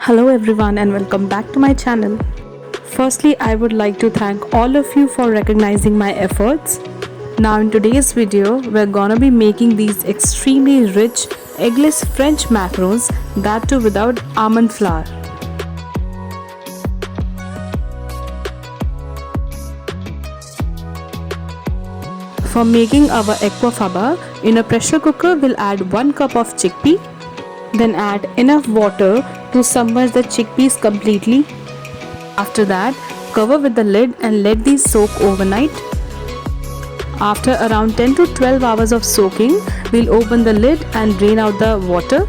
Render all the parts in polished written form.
Hello everyone and welcome back to my channel. Firstly, I would like to thank all of you for recognizing my efforts. Now in today's video, we're gonna be making these extremely rich eggless French macarons, that too without almond flour. For making our aquafaba, in a pressure cooker we'll add 1 cup of chickpea. Then add enough water to submerge the chickpeas completely. After that, cover with the lid and let these soak overnight. After around 10 to 12 hours of soaking, we'll open the lid and drain out the water.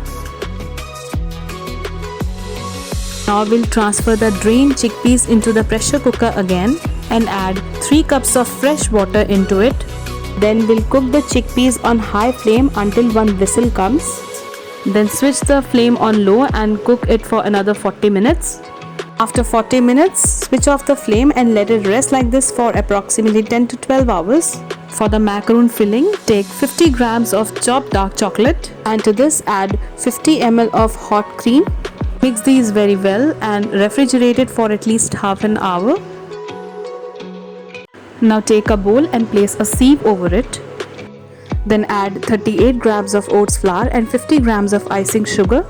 Now we'll transfer the drained chickpeas into the pressure cooker again and add 3 cups of fresh water into it. Then we'll cook the chickpeas on high flame until one whistle comes. Then switch the flame on low and cook it for another 40 minutes. After 40 minutes, switch off the flame and let it rest like this for approximately 10 to 12 hours. For the macaron filling, take 50 grams of chopped dark chocolate and to this add 50 ml of hot cream. Mix these very well and refrigerate it for at least half an hour. Now take a bowl and place a sieve over it. Then add 38 grams of oats flour and 50 grams of icing sugar.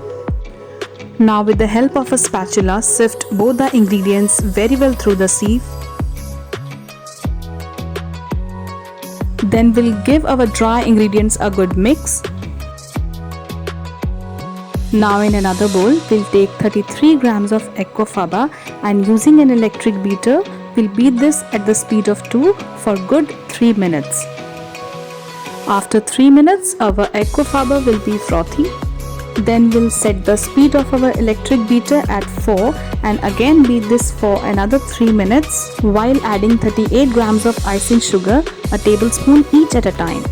Now with the help of a spatula, sift both the ingredients very well through the sieve. Then we'll give our dry ingredients a good mix. Now in another bowl, we'll take 33 grams of aquafaba and using an electric beater, we'll beat this at the speed of 2 for good 3 minutes. After 3 minutes, our aquafaba will be frothy. Then we'll set the speed of our electric beater at 4 and again beat this for another 3 minutes while adding 38 grams of icing sugar, a tablespoon each at a time.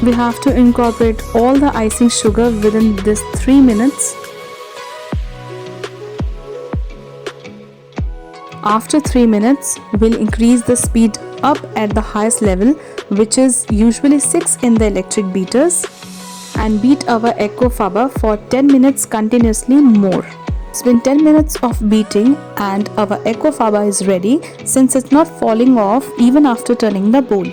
We have to incorporate all the icing sugar within this 3 minutes. After 3 minutes, we'll increase the speed up at the highest level, which is usually 6 in the electric beaters, and beat our aquafaba for 10 minutes continuously more. It's been 10 minutes of beating and our aquafaba is ready since it's not falling off even after turning the bowl.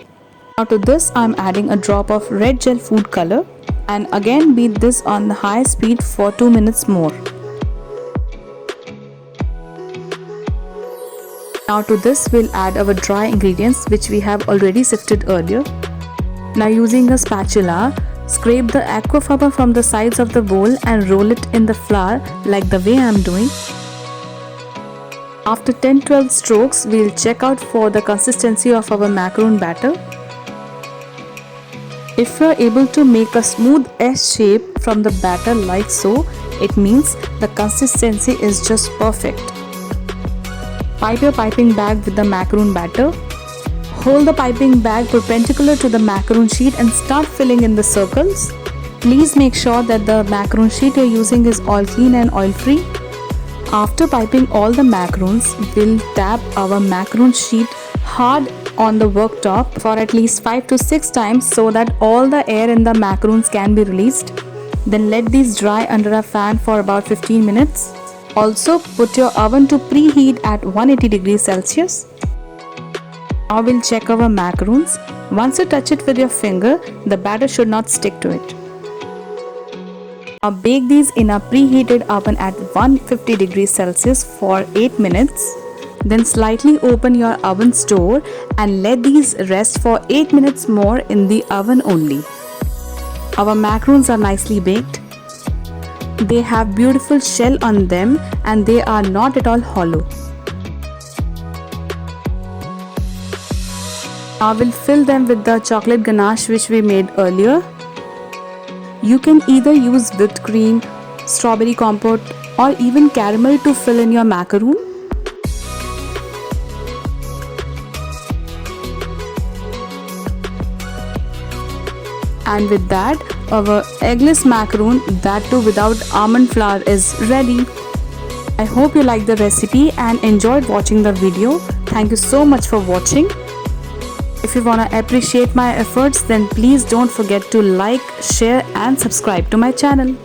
Now to this I'm adding a drop of red gel food color and again beat this on the high speed for 2 minutes more. Now to this we'll add our dry ingredients which we have already sifted earlier. Now using a spatula, scrape the aquafaba from the sides of the bowl and roll it in the flour like the way I am doing. After 10-12 strokes, we'll check out for the consistency of our macaron batter. If you are able to make a smooth S shape from the batter like so, it means the consistency is just perfect. Pipe your piping bag with the macaron batter. Hold the piping bag perpendicular to the macaron sheet and start filling in the circles. Please make sure that the macaron sheet you're using is all clean and oil free. After piping all the macarons, we'll tap our macaron sheet hard on the worktop for at least 5 to 6 times so that all the air in the macarons can be released. Then let these dry under a fan for about 15 minutes. Also, put your oven to preheat at 180 degrees Celsius. Now we'll check our macarons. Once you touch it with your finger, the batter should not stick to it. Now bake these in a preheated oven at 150 degrees Celsius for 8 minutes. Then slightly open your oven's door and let these rest for 8 minutes more in the oven only. Our macarons are nicely baked. They have beautiful shell on them and they are not at all hollow. Now we'll fill them with the chocolate ganache which we made earlier. You can either use whipped cream, strawberry compote or even caramel to fill in your macaroon. And with that, our eggless macaron, that too without almond flour, is ready. I hope you liked the recipe and enjoyed watching the video. Thank you so much for watching. If you wanna appreciate my efforts, then please don't forget to like, share and subscribe to my channel.